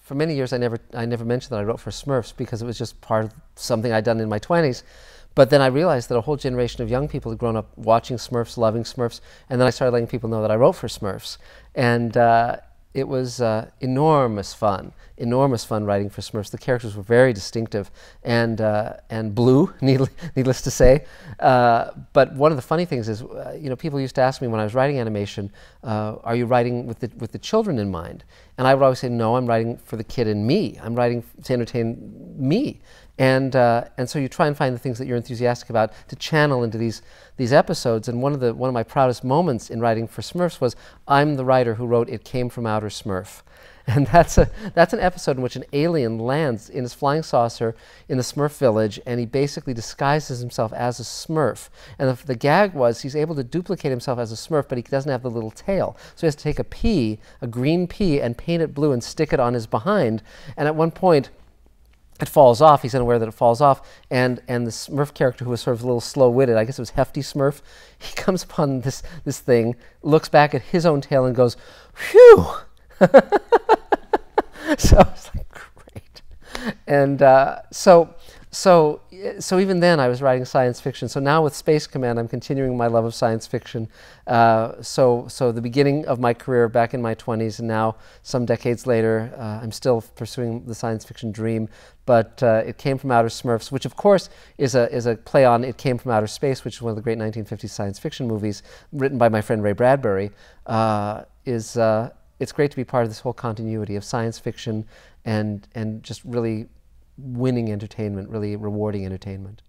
for many years I never mentioned that I wrote for Smurfs because it was just part of something I'd done in my 20s. But then I realized that a whole generation of young people had grown up watching Smurfs, loving Smurfs, and then I started letting people know that I wrote for Smurfs. And it was enormous fun writing for Smurfs. The characters were very distinctive and blue, needless to say. But one of the funny things is, people used to ask me when I was writing animation, are you writing with the children in mind? And I would always say, no, I'm writing for the kid in me. I'm writing to entertain me. And so you try and find the things that you're enthusiastic about to channel into these episodes. And one of my proudest moments in writing for Smurfs was I'm the writer who wrote It Came from Outer Smurf. And that's an episode in which an alien lands in his flying saucer in the Smurf village, and he basically disguises himself as a Smurf. And the gag was he's able to duplicate himself as a Smurf, but he doesn't have the little tail. So he has to take a green pea, and paint it blue and stick it on his behind. And at one point, it falls off. He's unaware that it falls off, and the Smurf character, who was sort of a little slow-witted, I guess it was Hefty Smurf, he comes upon this thing, looks back at his own tail, and goes, "Phew!" So it's like, great. And so even then I was writing science fiction. So now with Space Command, I'm continuing my love of science fiction. So the beginning of my career back in my 20s, and now some decades later, I'm still pursuing the science fiction dream. But It Came from Outer Smurfs, which of course is a play on It Came from Outer Space, which is one of the great 1950s science fiction movies, written by my friend Ray Bradbury. It's great to be part of this whole continuity of science fiction and just really winning entertainment, really rewarding entertainment.